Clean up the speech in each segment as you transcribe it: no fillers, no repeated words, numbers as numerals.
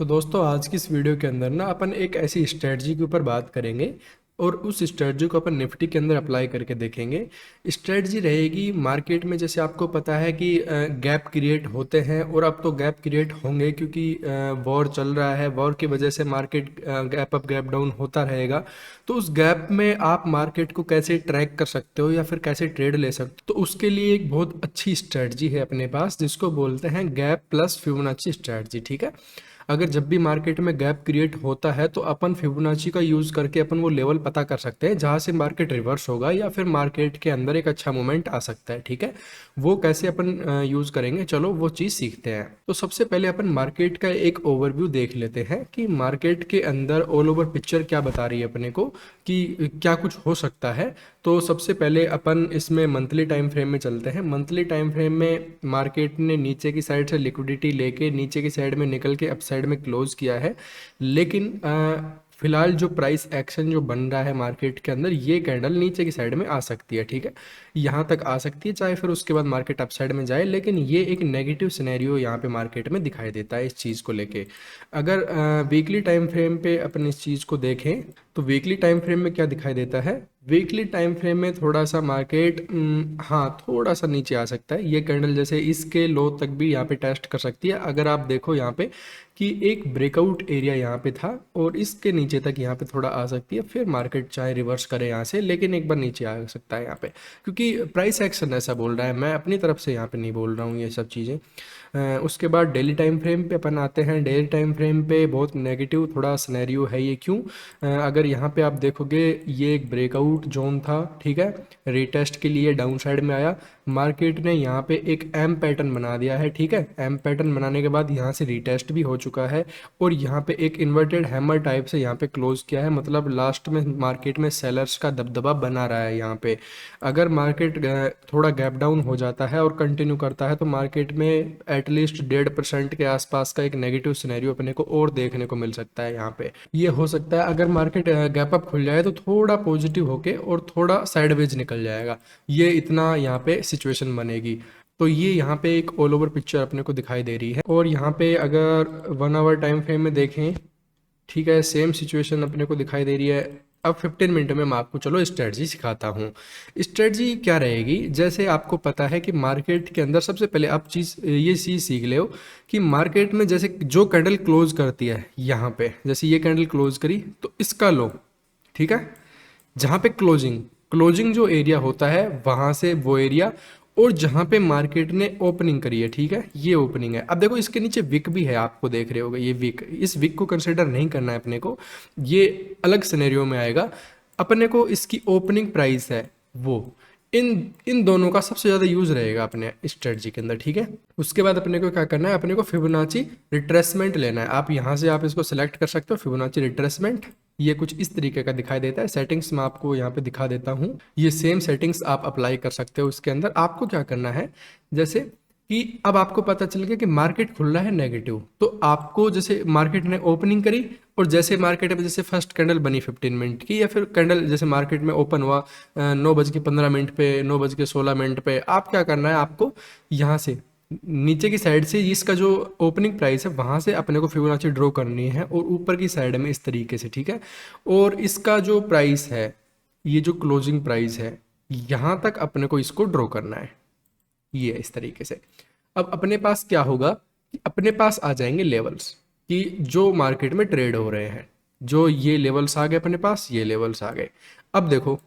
तो दोस्तों आज की इस वीडियो के अंदर ना अपन एक ऐसी स्ट्रेटजी के ऊपर बात करेंगे और उस स्ट्रेटजी को अपन निफ्टी के अंदर अप्लाई करके देखेंगे। स्ट्रेटजी रहेगी मार्केट में, जैसे आपको पता है कि गैप क्रिएट होते हैं और अब तो गैप क्रिएट होंगे क्योंकि वॉर चल रहा है। वॉर की वजह से market gap up gap down होता रहेगा। तो उस गैप में आप मार्केट को कैसे ट्रैक कर सकते हो या फिर कैसे ट्रेड ले सकते हो, तो उसके लिए एक बहुत अच्छी स्ट्रेटजी है अपने पास जिसको बोलते हैं गैप प्लस फिबोनाची स्ट्रेटजी। ठीक है, अगर जब भी मार्केट में गैप क्रिएट होता है तो अपन फिबोनाची का यूज़ करके अपन वो लेवल पता कर सकते हैं जहाँ से मार्केट रिवर्स होगा या फिर मार्केट के अंदर एक अच्छा मोमेंट आ सकता है। ठीक है, वो कैसे अपन यूज़ करेंगे, चलो वो चीज़ सीखते हैं। तो सबसे पहले अपन मार्केट का एक ओवरव्यू देख लेते हैं कि मार्केट के अंदर ऑल ओवर पिक्चर क्या बता रही है अपने को कि क्या कुछ हो सकता है। तो सबसे पहले अपन इसमें मंथली टाइम फ्रेम में चलते हैं। मंथली टाइम फ्रेम में मार्केट ने नीचे की साइड से लिक्विडिटी लेके नीचे की साइड में निकल के अप साइड में क्लोज किया है, लेकिन फिलहाल जो प्राइस एक्शन जो बन रहा है मार्केट के अंदर, ये कैंडल नीचे की साइड में आ सकती है। ठीक है, यहाँ तक आ सकती है, चाहे फिर उसके बाद मार्केट अप साइड में जाए, लेकिन ये एक नेगेटिव सिनेरियो यहाँ पे मार्केट में दिखाई देता है इस चीज़ को लेके। अगर वीकली टाइम फ्रेम पे अपन इस चीज़ को देखें तो वीकली टाइम फ्रेम में क्या दिखाई देता है। वीकली टाइम फ्रेम में थोड़ा सा मार्केट हाँ थोड़ा सा नीचे आ सकता है। ये कैंडल जैसे इसके लो तक भी यहाँ पे टेस्ट कर सकती है। अगर आप देखो यहाँ पे कि एक ब्रेकआउट एरिया यहाँ पे था और इसके नीचे तक यहाँ पे थोड़ा आ सकती है, फिर मार्केट चाहे रिवर्स करे यहाँ से, लेकिन एक बार नीचे आ सकता है यहाँ पे, क्योंकि प्राइस एक्शन ऐसा बोल रहा है। मैं अपनी तरफ से यहाँ पे नहीं बोल रहा हूँ ये सब चीज़ें। उसके बाद डेली टाइम फ्रेम पे अपन आते हैं। डेली टाइम फ्रेम पे बहुत नेगेटिव थोड़ा सिनेरियो है ये। क्यों? अगर यहाँ पे आप देखोगे ये एक ब्रेकआउट जोन था, ठीक है, रीटेस्ट के लिए डाउन साइड में आया, मार्केट ने यहाँ पे एक एम पैटर्न बना दिया है। ठीक है, एम पैटर्न बनाने के बाद यहाँ से रीटेस्ट भी हो चुका है और यहाँ पे एक इन्वर्टेड हैमर टाइप से यहाँ पे क्लोज किया है। मतलब लास्ट में मार्केट में सेलर्स का दबदबा बना रहा है यहाँ पे। अगर मार्केट थोड़ा गैप डाउन हो जाता है और कंटिन्यू करता है तो मार्केट में एटलीस्ट 1.5% के आसपास का एक नेगेटिव सिनेरियो अपने को और देखने को मिल सकता है यहाँ पे। ये हो सकता है अगर मार्केट गैप अप खुल जाए तो थोड़ा पॉजिटिव होके और थोड़ा साइडवेज निकल जाएगा, ये इतना यहाँ पे सिचुएशन बनेगी। तो ये यहाँ पे एक ऑल ओवर पिक्चर अपने को दिखाई दे रही है। और यहाँ पे अगर 1 आवर टाइम फ्रेम में देखें, ठीक है, सेम सिचुएशन अपने को दिखाई दे रही है। अब 15 मिनट में मैं आपको चलो स्ट्रेटजी सिखाता हूँ। स्ट्रेटजी क्या रहेगी, जैसे आपको पता है कि मार्केट के अंदर सबसे पहले आप ये चीज़ सीख ले हो कि मार्केट में जैसे जो कैंडल क्लोज करती है, यहाँ पे जैसे ये कैंडल क्लोज करी तो इसका लो, ठीक है, जहाँ पे क्लोजिंग क्लोजिंग जो एरिया होता है वहाँ से वो एरिया, और जहाँ पे मार्केट ने ओपनिंग करी है, ठीक है, ये ओपनिंग है। अब देखो इसके नीचे विक भी है, आपको देख रहे होगे ये विक, इस विक को कंसिडर नहीं करना है अपने को, ये अलग सिनेरियो में आएगा। अपने को इसकी ओपनिंग प्राइस है वो, इन इन दोनों का सबसे ज़्यादा यूज़ रहेगा अपने स्ट्रेटजी के अंदर। ठीक है, उसके बाद अपने को क्या करना है, अपने को फिबोनाची रिट्रेसमेंट लेना है। आप यहाँ से आप इसको सेलेक्ट कर सकते हो, फिबोनाची रिट्रेसमेंट। ये कुछ इस तरीके का दिखाई देता है। सेटिंग्स मैं आपको यहाँ पे दिखा देता हूँ, ये सेम सेटिंग्स आप अप्लाई कर सकते हो उसके अंदर। आपको क्या करना है, जैसे कि अब आपको पता चल गया कि मार्केट खुल रहा है नेगेटिव, तो आपको जैसे मार्केट ने ओपनिंग करी और जैसे मार्केट में जैसे फर्स्ट कैंडल बनी 15 मिनट की, या फिर कैंडल जैसे मार्केट में ओपन हुआ 9:15 पे, 9:16 पे, आप क्या करना है, आपको यहाँ से नीचे की साइड से इसका जो ओपनिंग प्राइस है वहाँ से अपने को फिबोनाची ड्रॉ करनी है और ऊपर की साइड में इस तरीके से। ठीक है, और इसका जो प्राइस है, ये जो क्लोजिंग प्राइस है, यहाँ तक अपने को इसको ड्रॉ करना है, ये इस तरीके से। अब अपने पास क्या होगा कि अपने पास आ जाएंगे लेवल्स कि जो मार्केट में ट्रेड हो रहे हैं, जो ये लेवल्स आ गए अपने पास, ये लेवल्स आ गए। अब देखो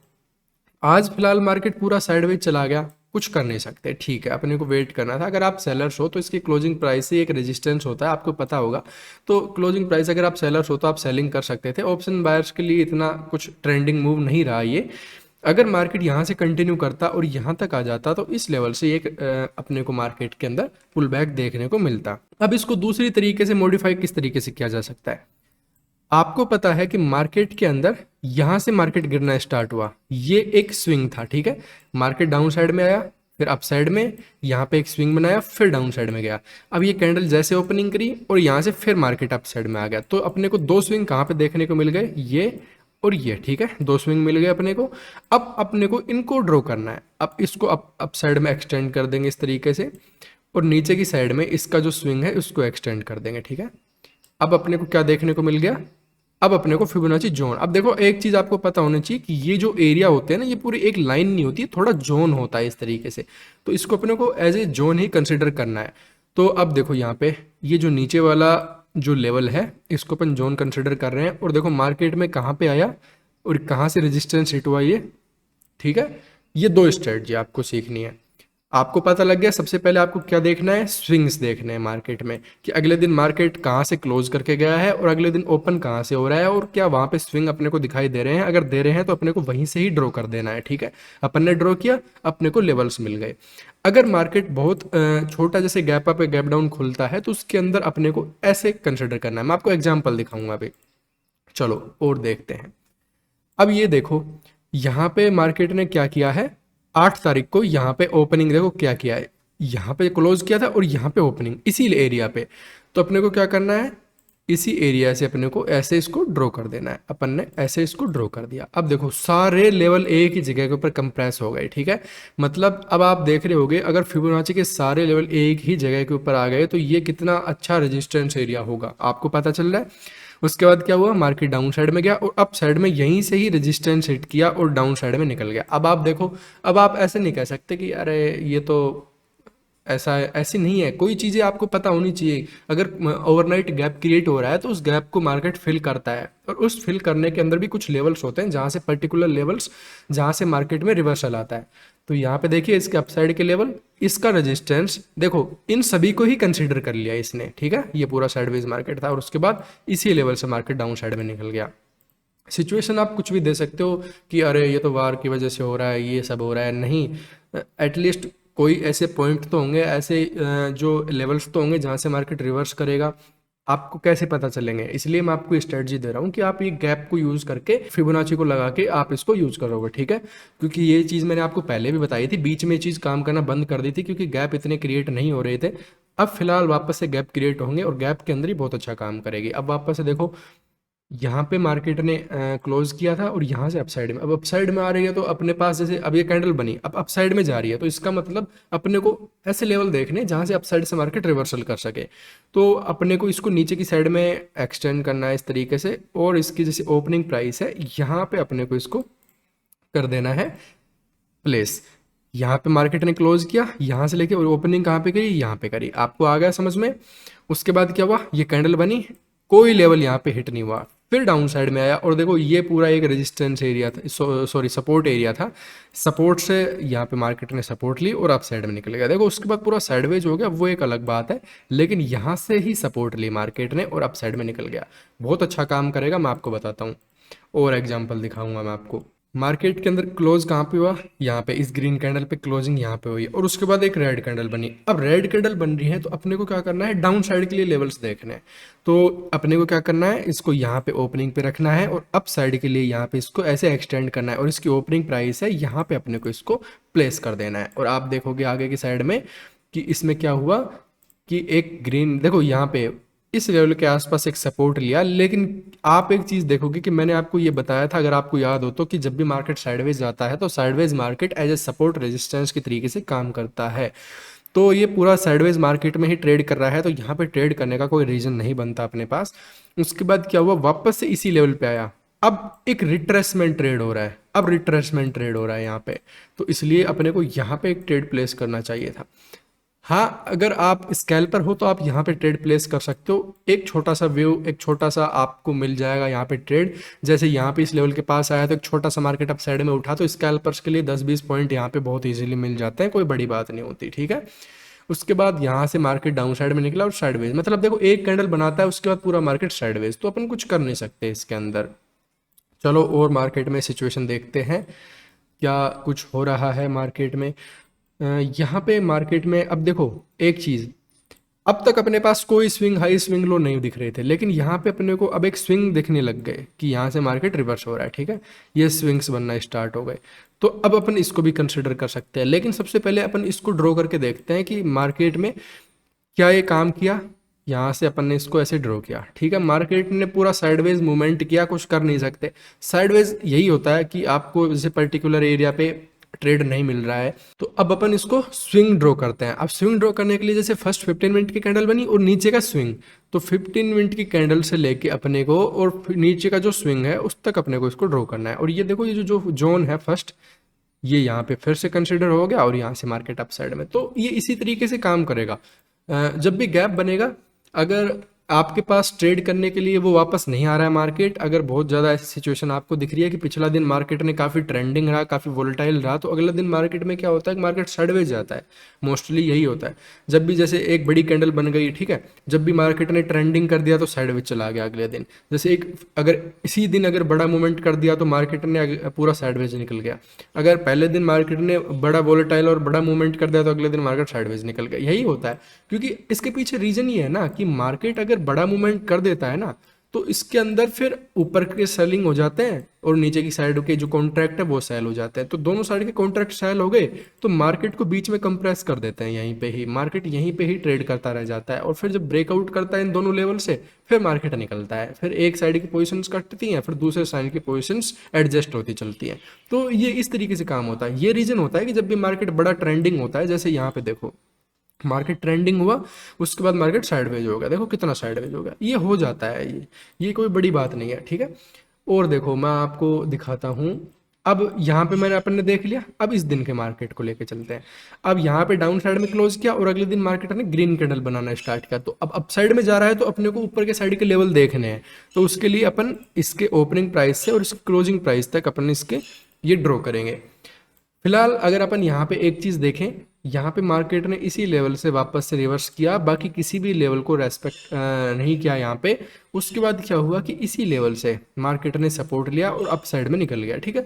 आज फिलहाल मार्केट पूरा साइडवेज चला गया, कुछ कर नहीं सकते, ठीक है, अपने को वेट करना था। अगर आप सेलर्स हो तो इसकी क्लोजिंग प्राइस से एक रेजिस्टेंस होता है, आपको पता होगा। तो क्लोजिंग प्राइस अगर आप सेलर्स हो तो आप सेलिंग कर सकते थे। ऑप्शन बायर्स के लिए इतना कुछ ट्रेंडिंग मूव नहीं रहा ये। अगर मार्केट यहाँ से कंटिन्यू करता और यहाँ तक आ जाता तो इस लेवल से एक अपने को मार्केट के अंदर पुल बैक देखने को मिलता। अब इसको दूसरी तरीके से मॉडिफाई किस तरीके से किया जा सकता है, आपको पता है कि मार्केट के अंदर यहाँ से मार्केट गिरना स्टार्ट हुआ, ये एक स्विंग था, ठीक है, मार्केट डाउन साइड में आया, फिर अप साइड में यहाँ पे एक स्विंग बनाया, फिर डाउन साइड में गया। अब ये कैंडल जैसे ओपनिंग करी और यहाँ से फिर मार्केट अप साइड में आ गया, तो अपने को दो स्विंग कहाँ पे देखने को मिल गए, ये और ये। ठीक है, दो स्विंग मिल गए अपने को। अब अपने को इनको ड्रॉ करना है। अब इसको अप साइड में एक्सटेंड कर देंगे इस तरीके से, और नीचे की साइड में इसका जो स्विंग है उसको एक्सटेंड कर देंगे। ठीक है, अब अपने को क्या देखने को मिल गया, अब अपने को फिबोनाची जोन। अब देखो एक चीज आपको पता होनी चाहिए कि ये जो एरिया होते हैं ना, ये पूरी एक लाइन नहीं होती, थोड़ा जोन होता है इस तरीके से। तो इसको अपने को एज ए जोन ही कंसिडर करना है। तो अब देखो यहाँ पे ये जो नीचे वाला जो लेवल है इसको अपन जोन कंसिडर कर रहे हैं, और देखो मार्केट में कहाँ पे आया और कहाँ से रेजिस्टेंस हिट हुआ ये, ठीक है। ये दो स्ट्रेटजी आपको सीखनी है। आपको पता लग गया, सबसे पहले आपको क्या देखना है, स्विंग्स देखने हैं मार्केट में, कि अगले दिन मार्केट कहाँ से क्लोज करके गया है और अगले दिन ओपन कहाँ से हो रहा है, और क्या वहाँ पे स्विंग अपने को दिखाई दे रहे हैं। अगर दे रहे हैं तो अपने को वहीं से ही ड्रॉ कर देना है, ठीक है। अपन ने ड्रॉ किया, अपने को लेवल्स मिल गए। अगर मार्केट बहुत छोटा जैसे गैप अप गैप डाउन खुलता है तो उसके अंदर अपने को ऐसे कंसिडर करना है। मैं आपको एग्जाम्पल दिखाऊंगा अभी, चलो और देखते हैं। अब ये देखो यहाँ पे मार्केट ने क्या किया है, 8 तारीख को यहाँ पे ओपनिंग देखो क्या किया है, यहाँ पे क्लोज किया था और यहाँ पे ओपनिंग इसी एरिया पे। तो अपने को क्या करना है, इसी एरिया से अपने को ऐसे इसको ड्रॉ कर देना है। अपन ने ऐसे इसको ड्रॉ कर दिया। अब देखो सारे लेवल एक ही जगह के ऊपर कंप्रेस हो गए, ठीक है। मतलब अब आप देख रहे होगे अगर फिबोनाची के सारे लेवल एक ही जगह के ऊपर आ गए तो ये कितना अच्छा रेजिस्टेंस एरिया होगा, आपको पता चल रहा है। उसके बाद क्या हुआ, मार्केट डाउन साइड में गया और अप साइड में यहीं से ही रेजिस्टेंस हिट किया और डाउन साइड में निकल गया। अब आप देखो, अब आप ऐसे नहीं कह सकते कि अरे ये तो ऐसा है, ऐसी नहीं है। कोई चीज़ें आपको पता होनी चाहिए। अगर ओवरनाइट गैप क्रिएट हो रहा है तो उस गैप को मार्केट फिल करता है, और उस फिल करने के अंदर भी कुछ लेवल्स होते हैं जहाँ से पर्टिकुलर लेवल्स जहाँ से मार्केट में रिवर्सल आता है। तो यहाँ पे देखिए इसके अपसाइड के लेवल, इसका रेजिस्टेंस देखो, इन सभी को ही कंसीडर कर लिया इसने, ठीक है। ये पूरा साइडवेज मार्केट था और उसके बाद इसी लेवल से मार्केट डाउन साइड में निकल गया। सिचुएशन आप कुछ भी दे सकते हो कि अरे ये तो वार की वजह से हो रहा है, ये सब हो रहा है, नहीं। एटलीस्ट कोई ऐसे पॉइंट तो होंगे, ऐसे जो लेवल्स तो होंगे जहाँ से मार्केट रिवर्स करेगा। आपको कैसे पता चलेंगे, इसलिए मैं आपको स्ट्रेटजी दे रहा हूँ कि आप ये गैप को यूज़ करके फिबोनाची को लगा के आप इसको यूज़ करोगे, ठीक है। क्योंकि ये चीज़ मैंने आपको पहले भी बताई थी, बीच में चीज़ काम करना बंद कर दी थी क्योंकि गैप इतने क्रिएट नहीं हो रहे थे। अब फिलहाल वापस से गैप क्रिएट होंगे और गैप के अंदर ही बहुत अच्छा काम करेगी। अब वापस से देखो यहाँ पे मार्केट ने क्लोज किया था और यहाँ से अपसाइड में, अब अपसाइड में आ रही है तो अपने पास जैसे अब ये कैंडल बनी, अब अपसाइड में जा रही है, तो इसका मतलब अपने को ऐसे लेवल देखने जहाँ से अपसाइड से मार्केट रिवर्सल कर सके। तो अपने को इसको नीचे की साइड में एक्सटेंड करना है इस तरीके से, और इसकी जैसे ओपनिंग प्राइस है यहाँ पे अपने को इसको कर देना है प्लेस। यहाँ पे मार्केट ने क्लोज किया, यहाँ से लेके ओपनिंग कहाँ पे करी, यहाँ पे करी। आपको आ गया समझ में। उसके बाद क्या हुआ, ये कैंडल बनी, कोई लेवल यहाँ पे हिट नहीं हुआ, फिर डाउन साइड में आया और देखो ये पूरा एक रेजिस्टेंस एरिया था, सॉरी सपोर्ट एरिया था। सपोर्ट से यहाँ पे मार्केट ने सपोर्ट ली और अप साइड में निकल गया। देखो उसके बाद पूरा साइडवेज हो गया, वो एक अलग बात है, लेकिन यहाँ से ही सपोर्ट ली मार्केट ने और अप साइड में निकल गया। बहुत अच्छा काम करेगा, मैं आपको बताता हूँ और एग्जाम्पल दिखाऊंगा मैं आपको। मार्केट के अंदर क्लोज कहाँ पे हुआ, यहाँ पे इस ग्रीन कैंडल पे क्लोजिंग यहाँ पे हुई और उसके बाद एक रेड कैंडल बनी। अब रेड कैंडल बन रही है तो अपने को क्या करना है, डाउन साइड के लिए लेवल्स देखने हैं। तो अपने को क्या करना है, इसको यहाँ पे ओपनिंग पे रखना है और अप साइड के लिए यहाँ पे इसको ऐसे एक्सटेंड करना है और इसकी ओपनिंग प्राइस है यहाँ पे अपने को इसको प्लेस कर देना है। और आप देखोगे आगे की साइड में कि इसमें क्या हुआ कि एक ग्रीन देखो यहाँ पे इस लेवल के आसपास एक सपोर्ट लिया। लेकिन आप एक चीज देखोगे कि मैंने आपको ये बताया था, अगर आपको याद हो तो, कि जब भी मार्केट साइडवेज जाता है तो sideways market as a support resistance के तरीके से काम करता है। तो ये पूरा साइडवेज मार्केट में ही ट्रेड कर रहा है, तो यहाँ पे ट्रेड करने का कोई रीजन नहीं बनता अपने पास। उसके बाद क्या हुआ, वापस से इसी लेवल पे आया। अब एक रिट्रेसमेंट ट्रेड हो रहा है, अब रिट्रेसमेंट ट्रेड हो रहा है यहाँ पे, तो इसलिए अपने को यहाँ पे एक ट्रेड प्लेस करना चाहिए था। हाँ, अगर आप स्कैल्पर हो तो आप यहाँ पे ट्रेड प्लेस कर सकते हो। एक छोटा सा व्यू, एक छोटा सा आपको मिल जाएगा यहाँ पे ट्रेड। जैसे यहाँ पे इस लेवल के पास आया तो एक छोटा सा मार्केट अप साइड में उठा, तो स्कैल्पर्स के लिए 10-20 पॉइंट यहाँ पे बहुत इजीली मिल जाते हैं, कोई बड़ी बात नहीं होती, ठीक है। उसके बाद यहाँ से मार्केट डाउन साइड में निकला और साइडवेज, मतलब देखो एक कैंडल बनाता है उसके बाद पूरा मार्केट साइडवेज, तो अपन कुछ कर नहीं सकते इसके अंदर। चलो और मार्केट में सिचुएशन देखते हैं क्या कुछ हो रहा है मार्केट में। यहाँ पे मार्केट में अब देखो एक चीज़, अब तक अपने पास कोई स्विंग हाई स्विंग लो नहीं दिख रहे थे, लेकिन यहाँ पे अपने को अब एक स्विंग दिखने लग गए कि यहाँ से मार्केट रिवर्स हो रहा है, ठीक है। ये स्विंग्स बनना स्टार्ट हो गए, तो अब अपन इसको भी कंसिडर कर सकते हैं। लेकिन सबसे पहले अपन इसको ड्रॉ करके देखते हैं कि मार्केट में क्या ये काम किया। यहाँ से अपन ने इसको ऐसे ड्रॉ किया, ठीक है। मार्केट ने पूरा साइडवेज मूवमेंट किया, कुछ कर नहीं सकते। साइडवेज यही होता है कि आपको जैसे पर्टिकुलर एरिया पे ट्रेड नहीं मिल रहा है, तो अब अपन इसको स्विंग ड्रॉ करते हैं। अब स्विंग ड्रॉ करने के लिए जैसे फर्स्ट 15 मिनट की कैंडल बनी और नीचे का स्विंग, तो 15 मिनट की कैंडल से लेके अपने को और नीचे का जो स्विंग है उस तक अपने को इसको ड्रॉ करना है। और ये देखो, ये जो जोन है फर्स्ट, ये यहाँ पे फिर से कंसिडर हो गया और यहाँ से मार्केट अप साइड में। तो ये इसी तरीके से काम करेगा। जब भी गैप बनेगा, अगर आपके पास ट्रेड करने के लिए वो वापस नहीं आ रहा है मार्केट, अगर बहुत ज़्यादा ऐसी सिचुएशन आपको दिख रही है कि पिछला दिन मार्केट ने काफ़ी ट्रेंडिंग रहा, काफ़ी वोलेटाइल रहा, तो अगला दिन मार्केट में क्या होता है कि मार्केट साइडवेज जाता है। मोस्टली यही होता है। जब भी जैसे एक बड़ी कैंडल बन गई, ठीक है, जब भी मार्केट ने ट्रेंडिंग कर दिया तो साइडवेज चला गया अगले दिन। जैसे एक अगर इसी दिन अगर बड़ा मूवमेंट कर दिया तो मार्केट ने पूरा साइडवेज निकल गया। अगर पहले दिन मार्केट ने बड़ा वोलेटाइल और बड़ा मूवमेंट कर दिया तो अगले दिन मार्केट साइडवेज निकल गया। यही होता है, क्योंकि इसके पीछे रीजन ये है ना कि मार्केट अगर बड़ा मूवमेंट कर देता है ना, तो इसके अंदर फिर ऊपर के सेलिंग हो जाते हैं और नीचे की साइड के जो कॉन्ट्रैक्ट है वो सेल हो जाते हैं। तो दोनों साइड के कॉन्ट्रैक्ट सेल हो गए तो मार्केट को बीच में कंप्रेस कर देते हैं, यहीं पे ही मार्केट यहीं पे ही ट्रेड करता रह जाता है। और फिर जब ब्रेकआउट करता है इन दोनों लेवल से, फिर मार्केट निकलता है, फिर एक साइड की पोजिशंस कटती हैं, फिर दूसरे साइड की पोजिशंस एडजस्ट होती चलती हैं। तो ये इस तरीके से काम होता है। ये रीजन होता है कि जब भी मार्केट बड़ा ट्रेंडिंग होता है, जैसे यहाँ पे देखो मार्केट ट्रेंडिंग हुआ, उसके बाद मार्केट साइडवेज हो गया, देखो कितना साइडवेज हो गया, ये हो जाता है। ये कोई बड़ी बात नहीं है, ठीक है। और देखो मैं आपको दिखाता हूँ। अब यहाँ पे मैंने अपन ने देख लिया, अब इस दिन के मार्केट को लेके चलते हैं। अब यहाँ पे डाउन साइड में क्लोज किया और अगले दिन मार्केट ने ग्रीन कैंडल बनाना स्टार्ट किया, तो अब अप साइड में जा रहा है तो अपने को ऊपर के साइड के लेवल देखने हैं। तो उसके लिए अपन इसके ओपनिंग प्राइस से और इसके क्लोजिंग प्राइस तक अपन इसके ये ड्रॉ करेंगे। फिलहाल अगर अपन यहाँ पे एक चीज़ देखें, यहाँ पे मार्केट ने इसी लेवल से वापस से रिवर्स किया, बाकी किसी भी लेवल को रेस्पेक्ट नहीं किया यहाँ पे। उसके बाद क्या हुआ कि इसी लेवल से मार्केट ने सपोर्ट लिया और अप साइड में निकल गया, ठीक है।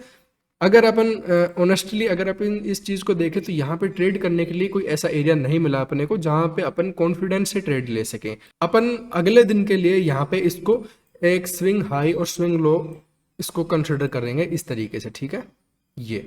अगर अपन ऑनेस्टली अगर अपन इस चीज़ को देखें तो यहाँ पे ट्रेड करने के लिए कोई ऐसा एरिया नहीं मिला अपने को जहाँ पे अपन कॉन्फिडेंस से ट्रेड ले सकें। अपन अगले दिन के लिए यहाँ पे इसको एक स्विंग हाई और स्विंग लो इसको कंसिडर करेंगे इस तरीके से, ठीक है। ये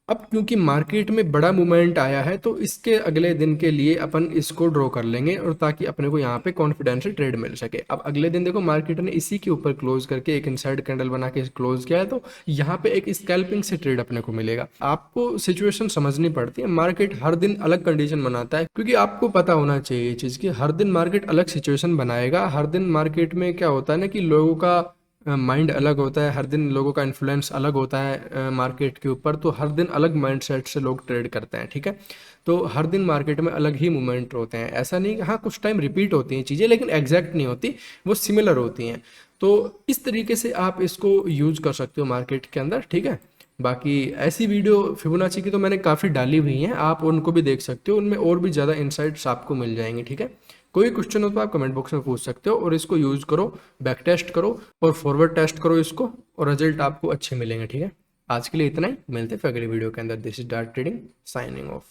अब क्योंकि मार्केट में बड़ा मूवमेंट आया है तो इसके अगले दिन के लिए अपन इसको ड्रॉ कर लेंगे, और ताकि अपने को यहाँ पे कॉन्फिडेंशियल ट्रेड मिल सके। अब अगले दिन देखो मार्केट ने इसी के ऊपर क्लोज करके एक इनसाइड कैंडल बना के क्लोज किया है, तो यहाँ पे एक स्कैल्पिंग से ट्रेड अपने को मिलेगा। आपको सिचुएशन समझनी पड़ती है, मार्केट हर दिन अलग कंडीशन बनाता है, क्योंकि आपको पता होना चाहिए ये चीज़ कि हर दिन मार्केट अलग सिचुएशन बनाएगा। हर दिन मार्केट में क्या होता है ना कि लोगों का माइंड अलग होता है, हर दिन लोगों का इन्फ्लुएंस अलग होता है मार्केट के ऊपर, तो हर दिन अलग माइंडसेट से लोग ट्रेड करते हैं, ठीक है। तो हर दिन मार्केट में अलग ही मूवमेंट होते हैं, ऐसा नहीं, हाँ कुछ टाइम रिपीट होती हैं चीज़ें लेकिन एग्जैक्ट नहीं होती, वो सिमिलर होती हैं। तो इस तरीके से आप इसको यूज कर सकते हो मार्केट के अंदर, ठीक है। बाकी ऐसी वीडियो फिबोनाची की तो मैंने काफ़ी डाली हुई हैं, आप उनको भी देख सकते हो, उनमें और भी ज़्यादा इंसाइट्स आपको मिल जाएंगे, ठीक है। कोई क्वेश्चन हो तो आप कमेंट बॉक्स में पूछ सकते हो, और इसको यूज करो, बैक टेस्ट करो और फॉरवर्ड टेस्ट करो इसको, और रिजल्ट आपको अच्छे मिलेंगे, ठीक है। आज के लिए इतना ही, मिलते हैं फिर अगली वीडियो के अंदर। This is dark trading, signing off.